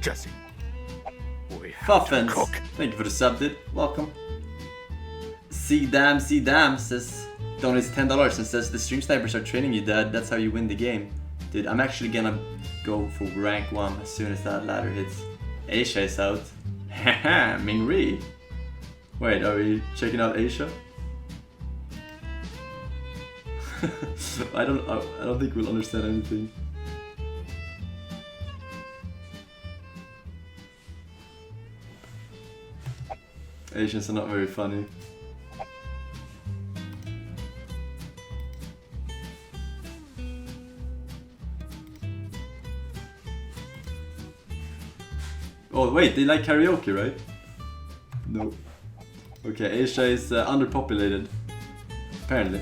Jesse. We have Fuffins, to cook. thank you for the sub, dude. Welcome. See damn, says donates $10 and says the stream snipers are training you, dad. That's how you win the game. Dude, I'm actually gonna go for rank 1 as soon as that ladder hits. Asia is out. Haha, Mingri. Wait, are we checking out Asia? I don't think we'll understand anything. Asians are not very funny. Oh wait, they like karaoke, right? No. Okay, Asia is underpopulated. Apparently.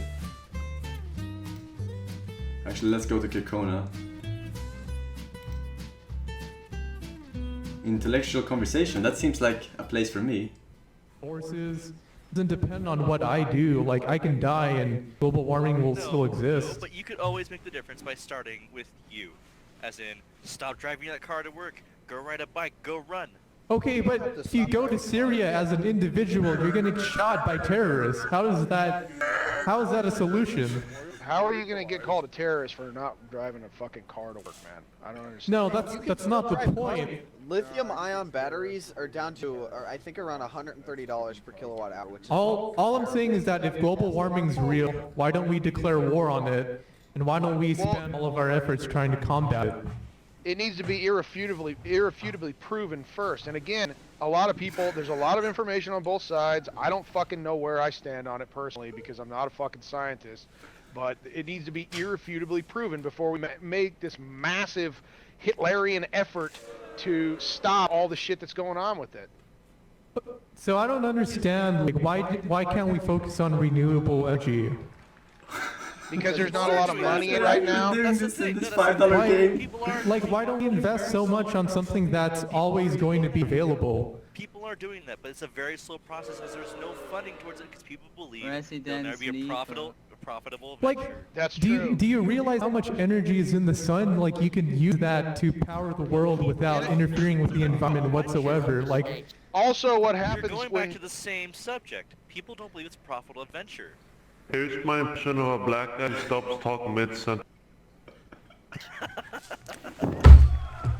Actually, let's go to Kekona. Intellectual conversation, that seems like a place for me. Forces doesn't depend on what I do. Like, I can die and global warming will still exist. No, but you could always make the difference by starting with you. As in, stop driving that car to work, go ride a bike, go run. Okay, but if you go to Syria as an individual, you're gonna get shot by terrorists. How is that a solution? How are you gonna get called a terrorist for not driving a fucking car to work, man? I don't understand. No, that's not the point. Lithium-ion batteries are down to, I think, around $130 per kilowatt hour. Which is All I'm saying is that if global warming's real, why don't we declare war on it? And why don't we spend all of our efforts trying to combat it? It needs to be irrefutably proven first. And again, a lot of people, there's a lot of information on both sides. I don't fucking know where I stand on it personally because I'm not a fucking scientist. But it needs to be irrefutably proven before we make this massive Hitlerian effort to stop all the shit that's going on with it. So I don't understand, like, why can't we focus on renewable energy? Because there's not a lot of money in right now. That's the thing. This $5 game. People are, Like, why don't we invest so much on something that's always going to be available? people are doing that, but it's a very slow process because there's no funding towards it because people believe there'll Resident never be a Evil. profitable Like, venture. That's do true. you realize how much energy is in the sun? Like, you can use that to power the world without interfering with the environment whatsoever. Like, Also, what You're happens going when back to the same subject. People don't believe it's a profitable venture. Here's my impression of a black guy who stops talking mid-sentence.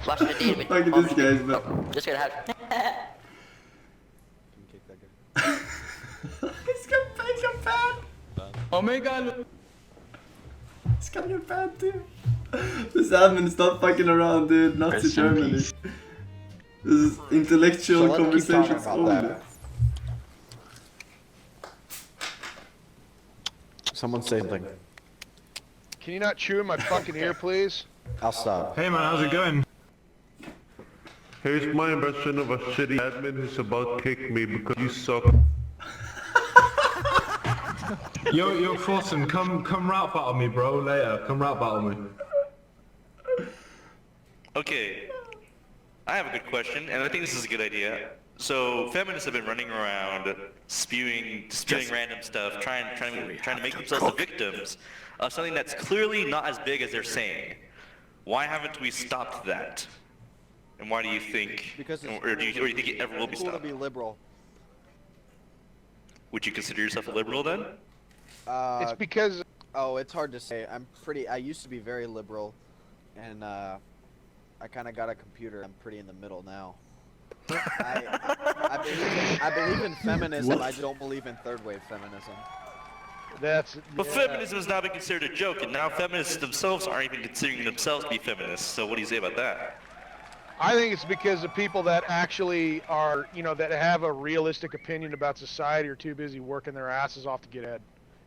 Flush the David. Look at this guy's but Just gonna have. he's got banned. Oh my god. He's gonna get banned too. This admin is not fucking around, dude. Nazi Germany. This is intellectual conversations only. Someone say something. Can you not chew in my fucking ear, please? I'll stop. Hey man, how's it going? Here's my impression of a shitty admin who's about to kick me because you suck. Yo, Forsen, come rap battle me, bro, later. Come rap battle me. Okay, I have a good question, and I think this is a good idea. So feminists have been running around spewing random stuff, trying to make themselves the victims of something that's clearly not as big as they're saying. Why haven't we stopped that? And why do you think, because it's or do you think it ever will be cool to stopped? be liberal. Would you consider yourself a liberal then? It's because Oh, it's hard to say. I used to be very liberal, and I kind of got a computer. I'm pretty in the middle now. I believe in feminism. What? I don't believe in third wave feminism. But feminism has now been considered a joke, and now feminists themselves aren't even considering themselves to be feminists. So what do you say about that? I think it's because the people that actually are, that have a realistic opinion about society are too busy working their asses off to get ahead.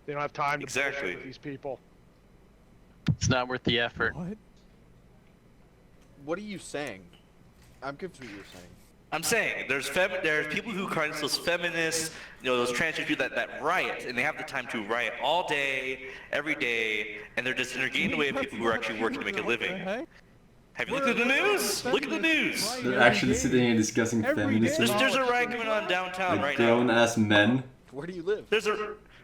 They don't have time to bullshit with these people. It's not worth the effort. What are you saying? I'm confused what you're saying. I'm saying there's people who call themselves feminists, those transgender people that riot, and they have the time to riot all day, every day, and they're getting away with people who are actually working to make a living. Have you looked at the news? Look at the news. They're actually sitting here discussing feminism. There's a riot going on downtown Like right now. grown-ass men. Where do you live?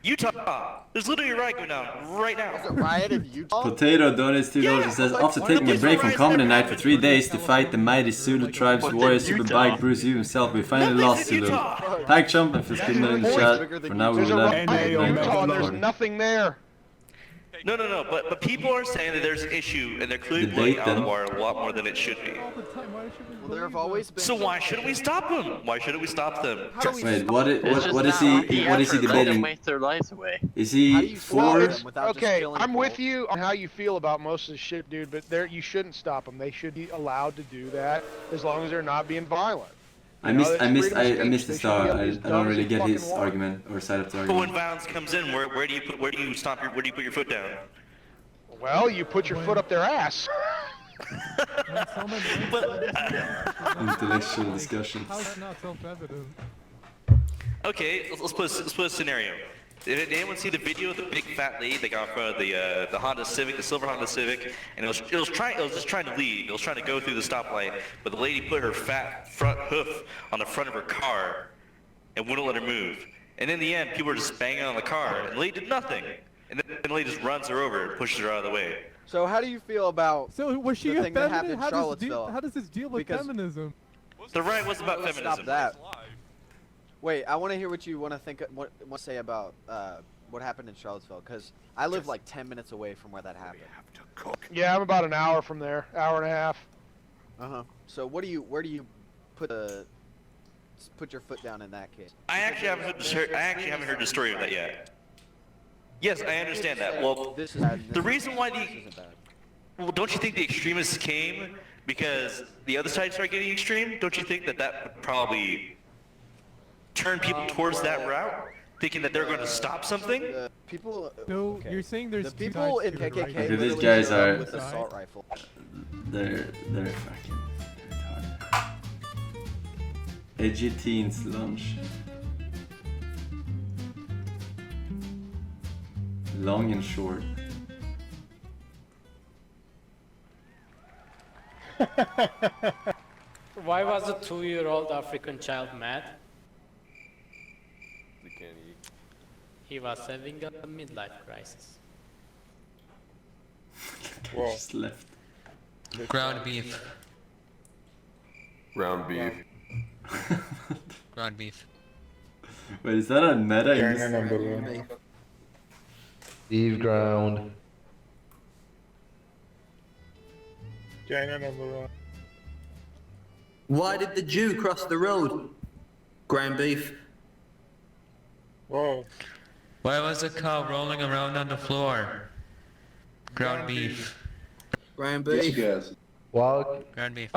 Utah. There's literally a riot going down right now. There's a riot in Utah? Potato donates $2 and says, after taking a break from Comedy Night for 3 days to fight the mighty Zulu tribe's warrior Superbike Bruce Yu himself, we finally lost Zulu. Tag Chump and Fiskidna in the chat. For now we There's will a have riot in Utah and there's nothing there. No, but people are saying that there's an issue, and they're clearly playing out of the wire a lot more than it should be. Well, there have always been. So why shouldn't we stop them? Why shouldn't we stop them? Wait, what is he Let them debating? waste their lives away. Is How do he you for? stop them without just Okay, killing I'm people? with you on how you feel about most of the shit, dude, but you shouldn't stop them. They should be allowed to do that as long as they're not being violent. I missed the star. I don't really get his argument or side of the But when argument. violence comes in, where do you put your foot down? Well, you put your foot up their ass. Intellectual discussions. How is that not self-evident? Okay, let's put a scenario. Did anyone see the video of the big fat lady that got in front of the Honda Civic, the silver Honda Civic, and it was just trying to leave. It was trying to go through the stoplight, but the lady put her fat front hoof on the front of her car and wouldn't let her move. And in the end, people were just banging on the car, and the lady did nothing. And then the lady just runs her over and pushes her out of the way. So how do you feel about So was she the a thing that feminist? happened in Charlottesville? How does this deal with Because- feminism? The riot was about Let's feminism. stop that. Wait, I want to hear what you want to say about what happened in Charlottesville, because I live like 10 minutes away from where that happened. Yeah, I'm about an hour from there, hour and a half. So where do you put your foot down in that case? I actually haven't heard the story of that yet. Yes, I understand that. Well, This is bad. the reason why This isn't bad. well, don't you think the extremists came because the other side started getting extreme? Don't you think that would probably turn people towards that route, thinking that they're going to stop something? The people. No, okay. you're saying there's The two people sides in to it, right? KKK Okay, these literally guys showed up are- with assault rifle. They're fucking retarded. Edgy teens lunch. Long and short. Why was a 2-year-old African child mad? He was having a midlife crisis. Just left. Ground beef. Round beef. Ground beef. Wait, is that a meta in this? number one. Beef ground. China number one. Why did the Jew cross the road? Ground beef. Whoa. Why was a cow rolling around on the floor? Ground beef. Ground beef. Yes. Well, Ground beef.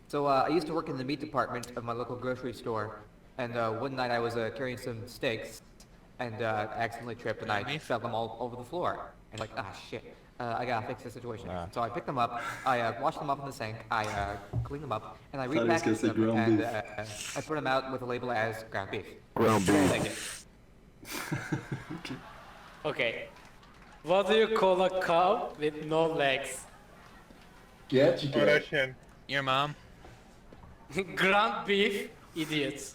So I used to work in the meat department of my local grocery store, and one night I was carrying some steaks, and I accidentally tripped and I fell them all over the floor. And like, ah shit, I gotta fix this situation. So I picked them up, I washed them up in the sink, I cleaned them up, and I Thought he was gonna repackaged say them, ground and beef. I put them out with a label as ground beef. Ground beef. Thank you. Okay. What do you call a cow with no legs? Russian. Your mom? Ground beef, idiots.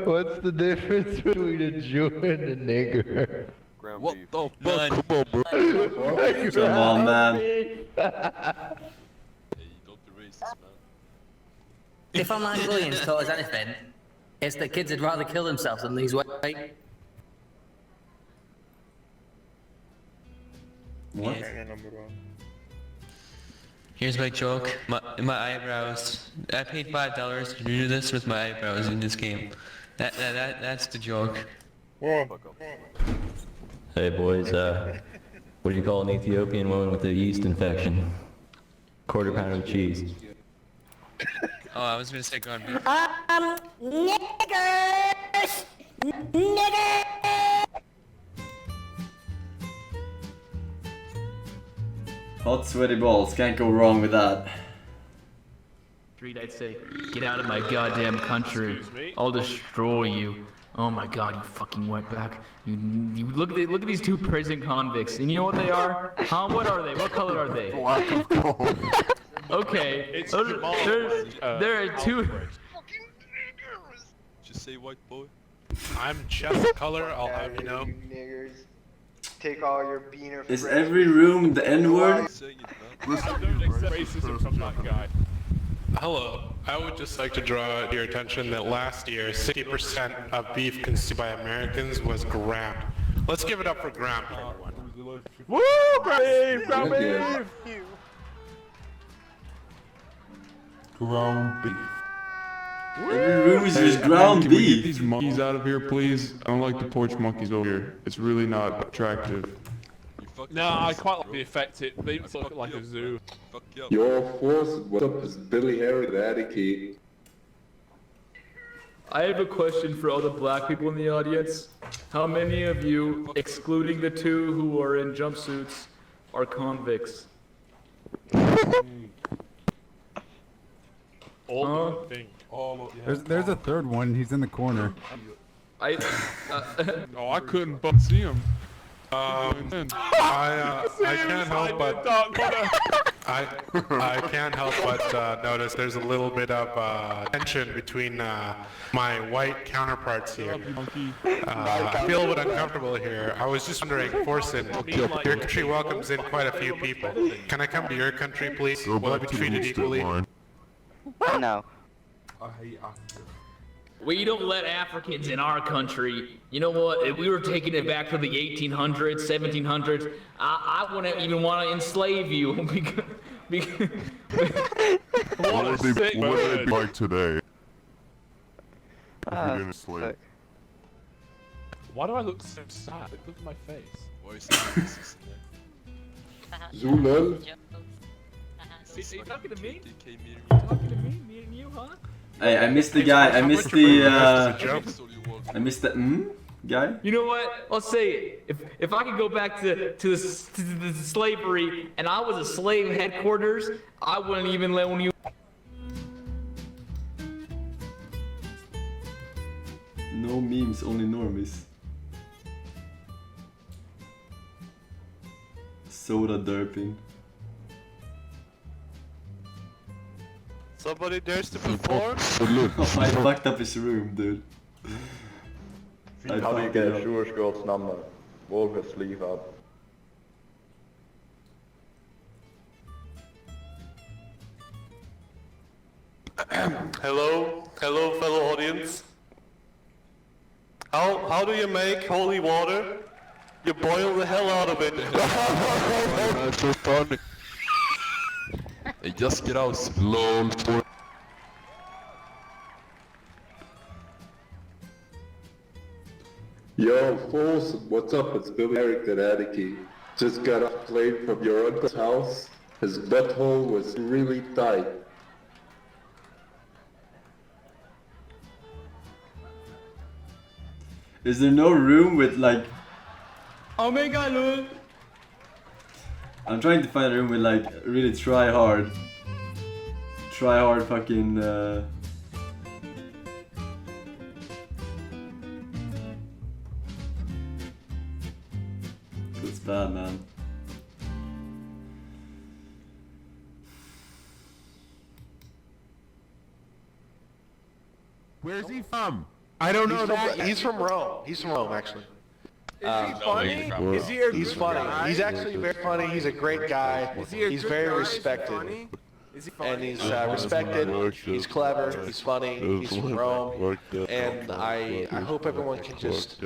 what's the difference between a Jew and a nigger? Ground What beef. the None. fuck? Come on, bro. Come on, man. If online bullying's taught us anything, it's that kids would rather kill themselves than lose weight. What? China number one. Here's my joke. My eyebrows. I paid $5 to do this with my eyebrows in this game. That's the joke. Whoa. Hey boys, what do you call an Ethiopian woman with a yeast infection? Quarter pound of cheese. Oh, I was gonna say ground beef. Niggers! Niggers! Hot sweaty balls, can't go wrong with that. I'd say, get out of my goddamn country. I'll destroy you. Oh my god, you fucking wetback. You look at these two prison convicts, and you know what they are? Huh? What are they? What color are they? Black of course. Okay, there are two. say, white boy? I'm chest color, I'll have you know. Niggers. Take all your beaner Is friends every with room the N-word? Saying it, man. I don't accept racism from that guy. Hello, I would just like to draw your attention that last year, 60% of beef consumed by Americans was ground. Let's give it up for ground, everyone. Woo! Ground beef! Ground beef! Ground beef. Every room is just ground Can we get beef. these monkeys out of here, please? I don't like the porch monkeys over here. It's really not attractive. You fucking No, I racist, quite like bro. the effect. It makes it look like a zoo. Fuck you up. Your force, what's up? It's Billy Harry, the Attic. I have a question for all the black people in the audience. How many of you, excluding the two who are in jumpsuits, are convicts? All thing. There's a third one. He's in the corner. I Oh, I couldn't but see him. I can't help but I can't help but notice there's a little bit of tension between my white counterparts here. I feel a bit uncomfortable here. I was just wondering, Forsen, your country welcomes in quite a few people. Can I come to your country, please? Will I be treated equally? No. We don't let Africans in our country. You know what? If we were taking it back to the 1800s, 1700s, I wouldn't even want to enslave you. What would they be like today? If we didn't slave. Why do I look so sad? Look at my face. Why is that racist, man? Zulel. Are you talking to me? DK meter. Talking to me? Me and you, huh? Hey, I missed the guy. I missed the I missed the guy. You know what? I'll say it. If I could go back to the slavery and I was a slave headquarters, I wouldn't even let you. No memes, only normies. Soda derping. Somebody dares to perform? I fucked up his room, dude. How do you get Sjursgårds number? Våga sleeve up. Hello, fellow audience. How do you make holy water? You boil the hell out of it. That's so funny. Hey, just get out, lol. Yo, Forsen, what's up? It's Billy Eric, the Attic. Just got off plane from your uncle's house. His butthole was really tight. Is there no room with like? Oh my god, lol. I'm trying to find a room with like really try hard fucking. It's bad, man. Where's he from? I don't know that. He's from Rome. He's from Rome, actually. Is he funny? Is he he's funny. He's actually very funny. He's a great guy. He's very respected. And he's respected. He's clever. He's funny. He's from Rome. And I hope everyone can just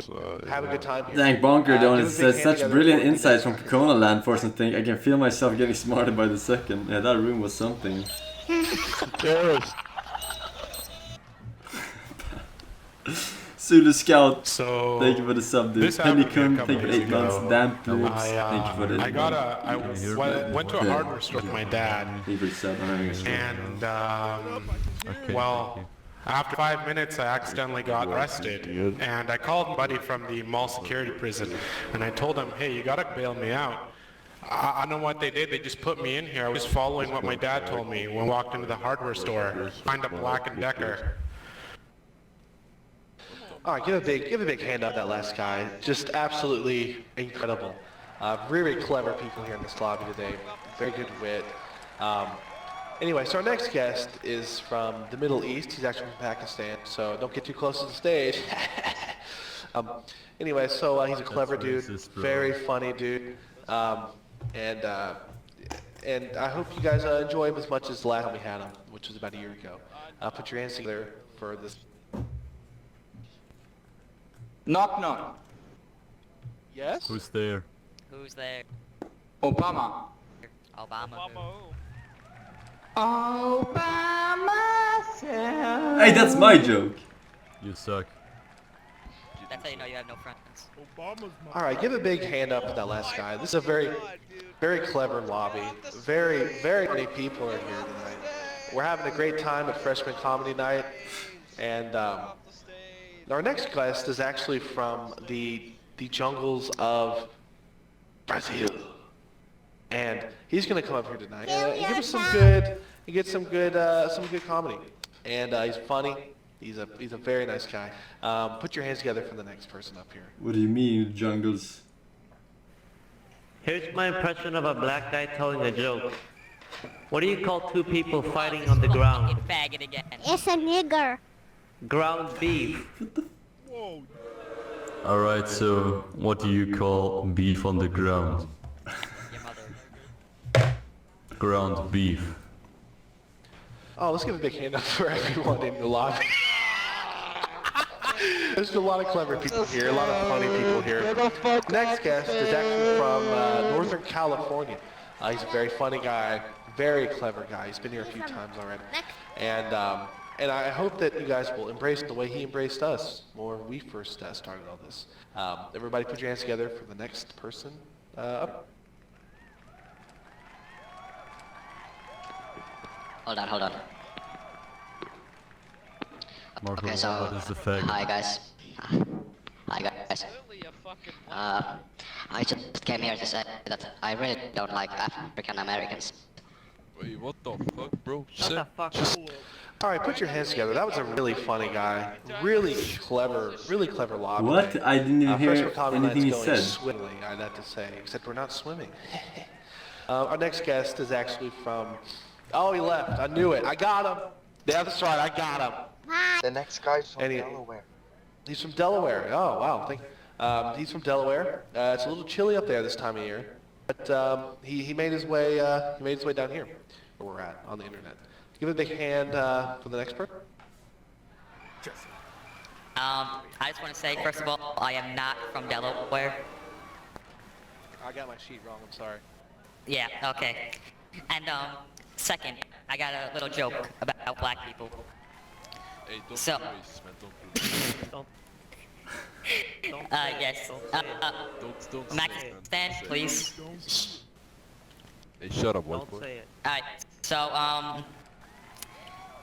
have a good time here. Thank Bonker Don. It says such brilliant insights from Pecona Land for something. I can feel myself getting smarter by the second. Yeah, that room was something. Terrorist. Zulu Scout, So thank you for the sub, dude. this happened to me a Pennycon, couple thank you for days 8 months. ago. Damn Ploops, thank you for the I went to a hardware store with my dad, Thank you for the sub. I'm having a stroke. and well, after 5 minutes, I accidentally got arrested, and I called a buddy from the mall security prison, and I told him, hey, you gotta bail me out. I don't know what they did. They just put me in here. I was following what my dad told me when I walked into the hardware store. Find a Black & Decker. All right, give a big hand out that last guy. Just absolutely incredible. Very clever people here in this lobby today. Very good wit. Anyway, so our next guest is from the Middle East. He's actually from Pakistan, so don't get too close to the stage. Anyway, so he's a clever dude, very funny dude, and I hope you guys enjoy him as much as the last time we had him, which was about a year ago. Put your hands together for this. Knock knock. Yes? Who's there? Who's there? Obama. Obama. Hey, that's my joke. You suck. That's how you know you have no friends. Alright, give a big hand up to that last guy. This is a very, very clever lobby. Very, very many people are here tonight. We're having a great time at Freshman Comedy Night. And our next guest is actually from the jungles of Brazil. And he's gonna come up here tonight and give us some good comedy. And he's funny. He's a very nice guy. Put your hands together for the next person up here. What do you mean, jungles? Here's my impression of a black guy telling a joke. What do you call two people fighting on the ground? Faggot again. It's a nigger. Ground beef. Alright, so what do you call beef on the ground? Your mother. Ground beef. Oh, let's give a big hand up for everyone in the lobby. There's a lot of clever people here, a lot of funny people here. Next guest is actually from Northern California. He's a very funny guy, very clever guy. He's been here a few times already. And I hope that you guys will embrace the way he embraced us when we first started all this. Everybody put your hands together for the next person up. Hold on. Marco, Okay, so what is the fact? hi guys. I just came here to say that I really don't like African Americans. Wait, what the fuck, bro? What the fuck? Alright, put your hands together. That was a really funny guy. Really clever lobby. What? I didn't even hear Freshman Comedy anything Night's he going said. swimmingly, I'd have to say, except we're not swimming. Our next guest is actually from... Oh, he left. I knew it. I got him. Yeah, that's right. I got him. The next guy's from Delaware. He's from Delaware. Oh, wow. He's from Delaware. It's a little chilly up there this time of year, but he made his way down here, where we're at on the internet. Give a big hand for the next person. I just want to say, first of all, I am not from Delaware. I got my sheet wrong. I'm sorry. Yeah, okay. And second, I got a little joke about black people. Hey, don't So- be racist, man. Don't be racist. Yes. Don't Max, say it, man. stand, Say it. please. Hey, shut up, white Don't boy. say it. Alright, so,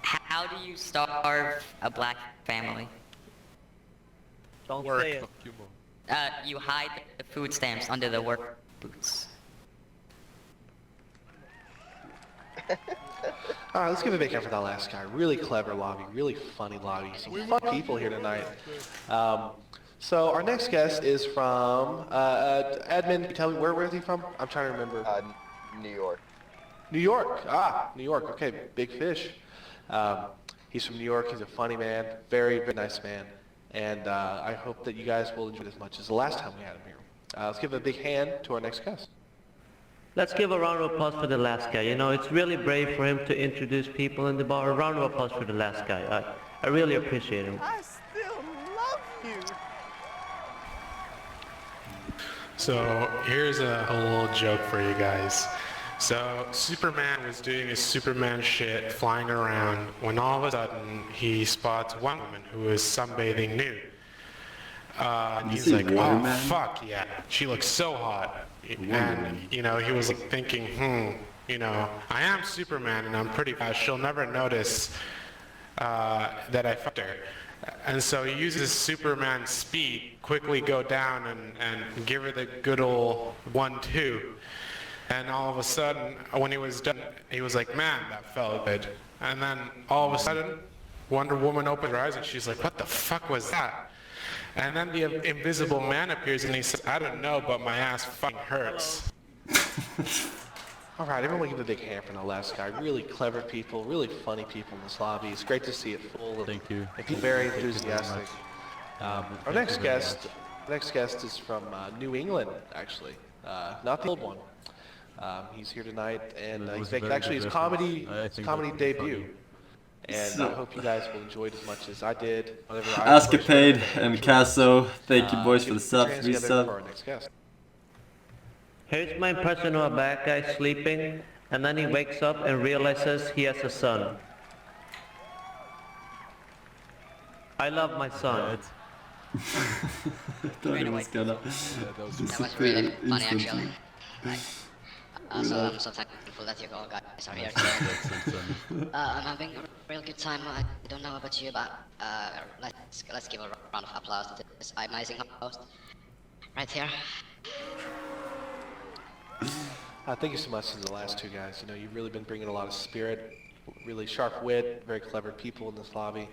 how do you starve a black family? Don't say it. Fuck you, mom. You hide the food stamps under the work boots. Alright, let's give a big hand for that last guy. Really clever lobby, really funny lobby. Some fun people here tonight. So our next guest is from, Edmund, can you tell me where is he from? I'm trying to remember. New York. New York, New York, okay, big fish. He's from New York, he's a funny man, very, very nice man. And I hope that you guys will enjoy it as much as the last time we had him here. Let's give a big hand to our next guest. Let's give a round of applause for the last guy. You know, it's really brave for him to introduce people in the bar. A round of applause for the last guy. I really appreciate him. I still love you. So here's a little joke for you guys. So Superman was doing his Superman shit, flying around, when all of a sudden he spots one woman who is sunbathing nude. And he's like, oh fuck yeah, she looks so hot. And, you know, he was like thinking, you know, I am Superman and I'm pretty fast, she'll never notice that I fucked her. And so he uses Superman speed, quickly go down and give her the good old 1-2. And all of a sudden, when he was done, he was like, man, that felt good. And then all of a sudden, Wonder Woman opens her eyes and she's like, what the fuck was that? And then the Invisible Man appears and he says, I don't know, but my ass fucking hurts. All right, everyone give a big hand for the last guy. Really clever people, really funny people in this lobby. It's great to see it full. Thank you. And people very enthusiastic. Our next guest is from New England, actually, not the old one. He's here tonight, and he's making actually his comedy debut. And I hope you guys will enjoy it as much as I did. Ascapade and Casso, thank you boys for the subs, resub. Here's my impression of a black guy sleeping, and then he wakes up and realizes he has a son. I love my son. I thought it was gonna That was really funny, actually. I'm so thankful that you all guys are here today. I'm having a real good time. I don't know about you, but let's give a round of applause to this amazing host right here. Thank you so much to the last two guys. You know, you've really been bringing a lot of spirit, really sharp wit, very clever people in this lobby.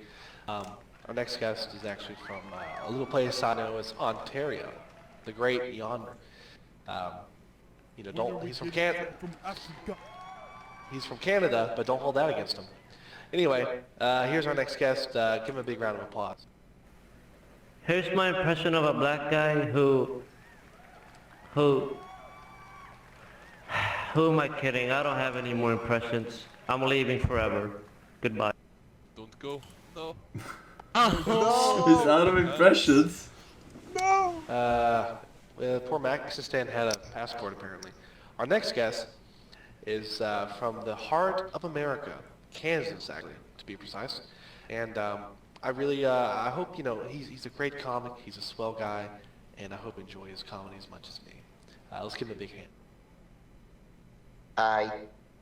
Our next guest is actually from a little place I know as Ontario, the great yonder. You know, he's from Canada. He's from Canada, but don't hold that against him. Anyway, here's our next guest. Give him a big round of applause. Here's my impression of a black guy who am I kidding? I don't have any more impressions. I'm leaving forever. Goodbye. Don't go. No. He's out of impressions. No. Poor Maxistan had a passport apparently. Our next guest is from the heart of America, Kansas, actually, to be precise. And I hope, you know, he's a great comic. He's a swell guy, and I hope you enjoy his comedy as much as me. Let's give him a big hand. Hi,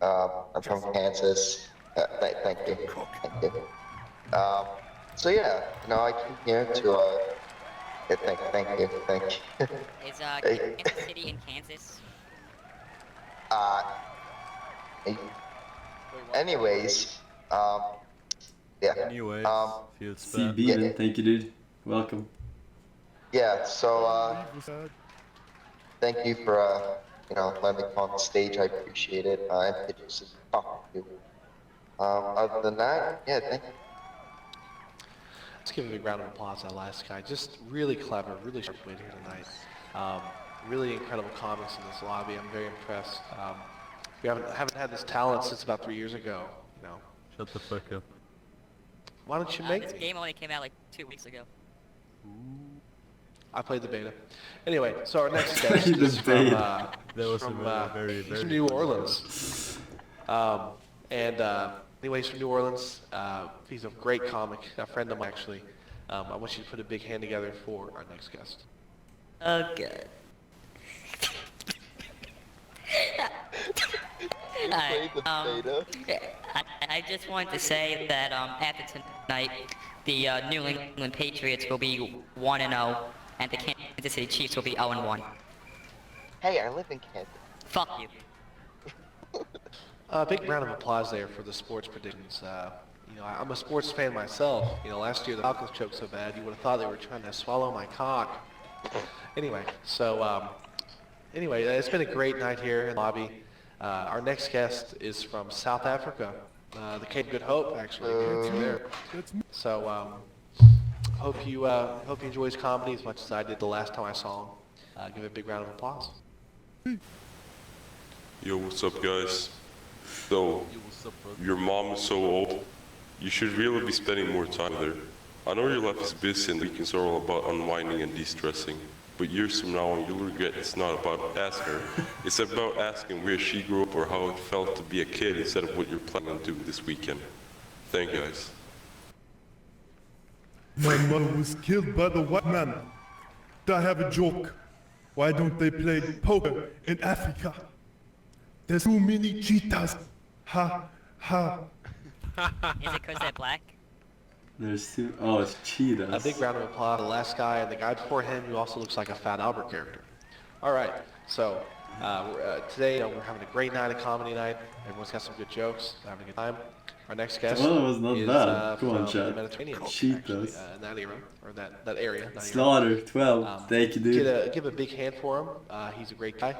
I'm from Kansas. Thank you. Thank you. So yeah, you know, I came here to thank you. Is Kansas City in Kansas? Anyways, yeah. Anyways, CB, yeah. Thank you, dude. Welcome. Yeah. So thank you for you know, letting me come on stage. I appreciate it. And interested in talking to you. Other than that, yeah, thank you. Let's give a big round of applause to that last guy. Just really clever, really sharp wit here tonight. Really incredible comics in this lobby. I'm very impressed. We haven't had this talent since about 3 years ago. You know. Shut the fuck up. Why don't you make This game only came out like 2 weeks ago. I played the beta. Anyway, so our next guest is from New Orleans. Anyways, from New Orleans, he's a great comic, a friend of mine actually. I want you to put a big hand together for our next guest. Okay. I just wanted to say that after tonight, the New England Patriots will be 1-0, and the Kansas City Chiefs will be 0-1. Hey, I live in Kansas. Fuck you. Big round of applause there for the sports predictions. You know, I'm a sports fan myself. You know, last year the Falcons choked so bad, you would have thought they were trying to swallow my cock. Anyway, so it's been a great night here in the lobby. Our next guest is from South Africa, the Cape Good Hope, actually. There. So hope you enjoy his comedy as much as I did the last time I saw him. Give it a big round of applause. Yo, what's up, guys? So, your mom is so old, you should really be spending more time with her. I know your life is busy and the weekends are all about unwinding and de-stressing, but years from now on you'll regret it's not about asking her. It's about asking where she grew up or how it felt to be a kid instead of what you're planning to do this weekend. Thank you, guys. My mother was killed by the white man. I have a joke. Why don't they play poker in Africa? There's too many cheetahs. Ha, ha. Is it because they're black? There's two. Oh, it's cheetahs. A big round of applause to the last guy and the guy before him who also looks like a Fat Albert character. All right, so today we're having a great night of comedy night. Everyone's got some good jokes, having a good time. Our next guest Well, it was not is bad. Come on, from chat. the Mediterranean, Cheetahs. actually, in that era, or that area. Slaughter, 12. Thank you, dude. Give a big hand for him. He's a great guy.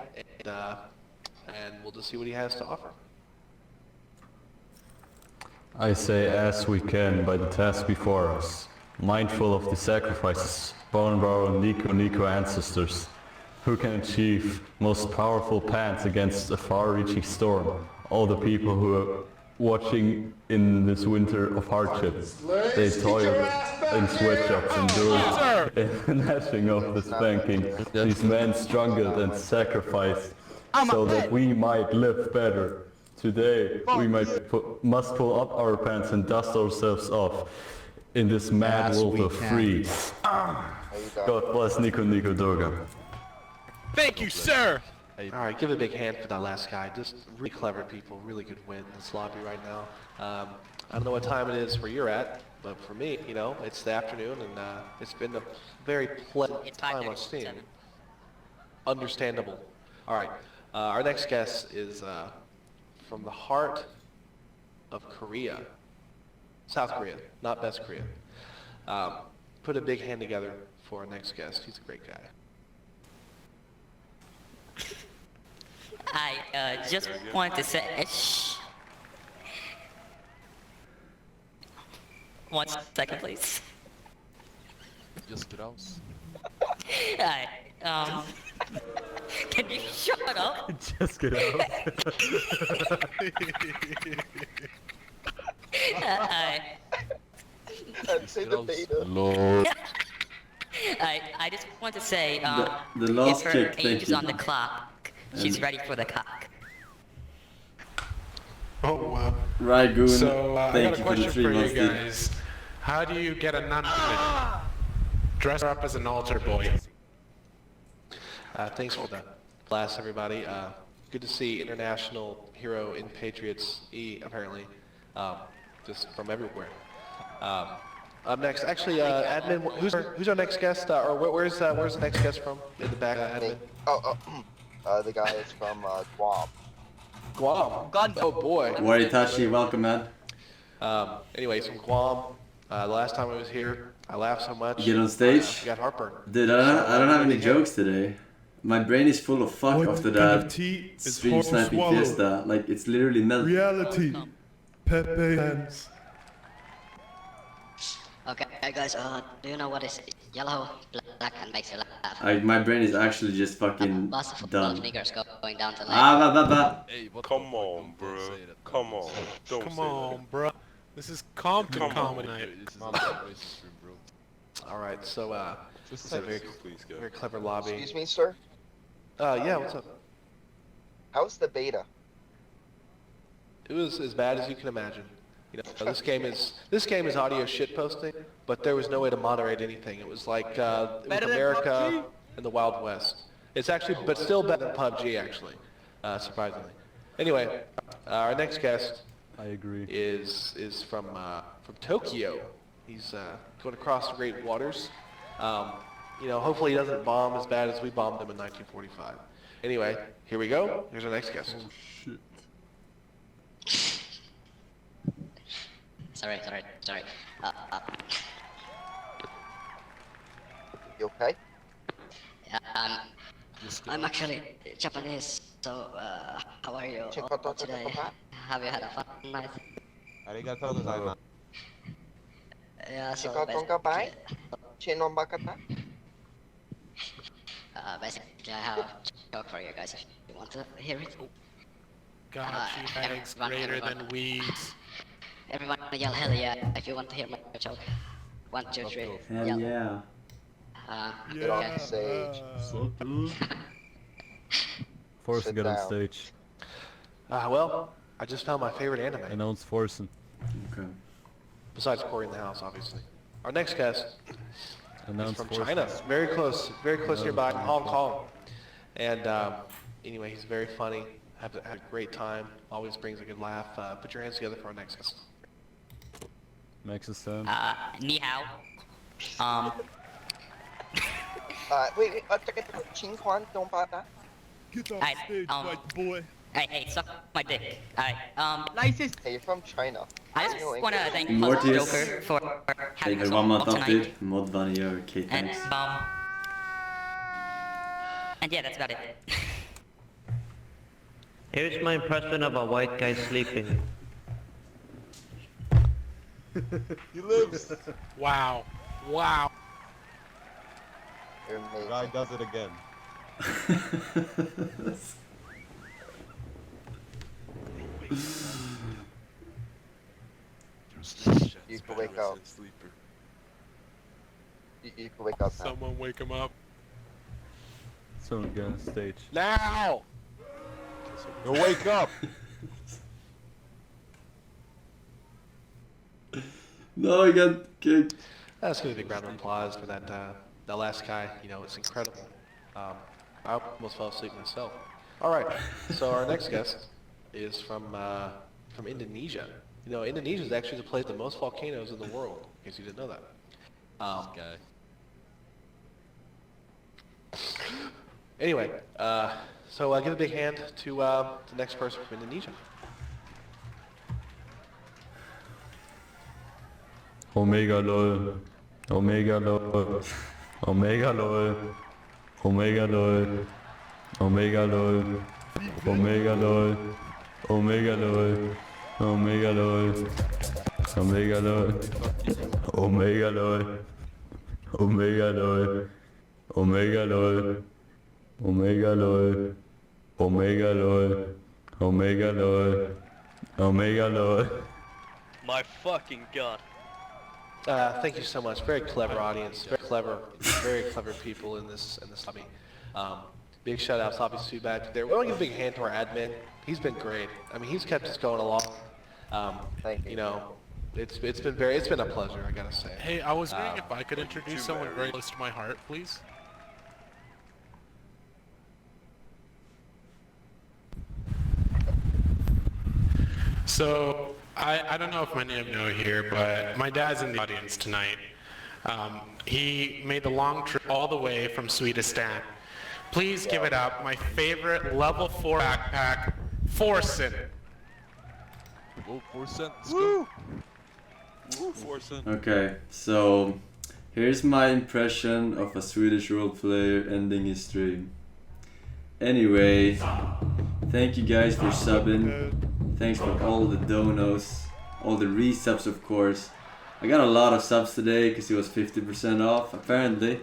And and we'll just see what he has to offer. I say as we can by the task before us, mindful of the sacrifices borne by our Nico ancestors, who can achieve most powerful plans against a far-reaching storm. All the people who are watching in this winter of hardships, they toiled in sweatshops, endured in gnashing of the spanking. These men struggled and sacrificed so that we might live better. Today, we must pull up our pants and dust ourselves off in this mad world of free. God bless Nico Durga. Thank you, sir! Alright, give a big hand for that last guy. Just really clever people, really good win in this lobby right now. I don't know what time it is where you're at, but for me, you know, it's the afternoon and it's been a very pleasant time on Steam. Understandable. Alright, our next guest is from the heart of Korea. South Korea, not best Korea. Put a big hand together for our next guest. He's a great guy. I just wanted to say, shh. 1 second, please. Just grouse. Alright, can you shut up? Just get out. I'd say the beta. Lord. I just want to say, The last if her kick, age thank is you. on the clock, she's ready for the cock. Oh, wow. Right, Goon. So, I Thank got a you for the question 3 for you months, dude. guys. How do you get a nun to dress her up as an altar boy? Thanks for the blast, everybody. Good to see international hero in Patriots E, apparently, just from everywhere. Up next, actually, admin, who's our next guest, or where's the next guest from in the back, admin? The guy is from Guam. Guam. Oh boy. Waritashi, welcome, man. Anyway, he's from Guam. The last time I was here, I laughed so much. You get on stage? I got heartburn. Dude, I don't have any jokes today. My brain is full of fuck after that stream sniping fiesta. Like, it's literally melted. Reality. Pepe hands. Okay, guys, do you know what is yellow, black, and makes you laugh? My brain is actually just fucking Lots of done. niggers going down to Hey, come on, bro. Come on. Don't Come say on, bro. This is Compton Come on. Comedy Night. Alright, so, it's a very clever lobby. Excuse me, sir? Yeah, what's up? How's the beta? It was as bad as you can imagine. You know, this game is audio shitposting, but there was no way to moderate anything. It was like it was America and the Wild West. It's actually, but still better than PUBG actually, surprisingly. Anyway, our next guest, I agree, is from Tokyo. He's going across the great waters. You know, hopefully he doesn't bomb as bad as we bombed him in 1945. Anyway, here we go. Here's our next guest. Oh shit. Sorry. You okay? Yeah, I'm actually Japanese, so how are you all today? Have you had a fun night? Yeah, so basically I have a joke for you guys if you want to hear it. God, you bags greater than weeds. Everyone yell hell yeah if you want to hear my joke. 1, 2, 3. Hell yell. yeah. Get on stage. Forsen, get on stage. Well, I just found my favorite anime. Announce Forsen. Okay. Besides Corey in the house, obviously. Our next guest is from Forsen. China. Very close nearby in Hong Kong. And anyway, he's very funny. Had a great time. Always brings a good laugh. Put your hands together for our next guest. Makes a sound. Ni hao. Wait, Ching Quan, don't buy that. Get off stage, white boy. Hey, suck my dick. Alright, Hey, you're from China. I just wanna thank Mortius. Joker for having Thank us you 1 month all up, tonight. dude. Mod Vanilla, okay, And, thanks. and yeah, that's about it. Here's my impression of a white guy sleeping. He lives. Wow. Wow. You're amazing. Guy does it again. You can wake up. You can wake up now. Someone wake him up. Someone get on stage. Now! Yo, wake up! No, I got kicked. Let's give a big round of applause for that last guy. You know, it's incredible. I almost fell asleep myself. All right, so our next guest is from Indonesia. You know, Indonesia is actually the place with the most volcanoes in the world, in case you didn't know that. Guy. Anyway, so give a big hand to the next person from Indonesia. Omega lol. Omega lol. Omega lol. Omega lol. Omega lol. Omega lol. Omega lol. Omega lol. Omega lol. Omega lol. Omega lol. Omega lol. Omega lol. Omega lol. Omega lol. Omega lol. My fucking god. Thank you so much. Very clever audience. Very clever people in this lobby. Big shout out to Sloppy's feedback there. We want to give a big hand to our admin. He's been great. I mean, he's kept us going along. You know, it's been a pleasure, I gotta say. Hey, I was wondering if I could introduce someone very close to my heart, please. So, I don't know if many of you know here, but my dad's in the audience tonight. He made the long trip all the way from Swedistan. Please give it up, my favorite level 4 backpack, Forsen. Whoa, Forsen. Woo! Woo, Forsen. Okay, so here's my impression of a Swedish role player ending his stream. Anyway, thank you guys for subbing. Thanks for all the donos, all the resubs of course. I got a lot of subs today because it was 50% off apparently.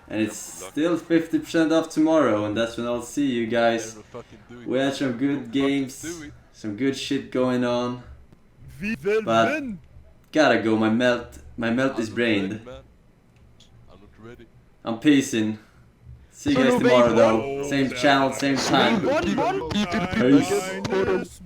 And it's still 50% off tomorrow, and that's when I'll see you guys. We had some good games, some good shit going on. But gotta go, my melt is brained. I'm peacing. See you guys tomorrow though. Same channel, same time. Peace.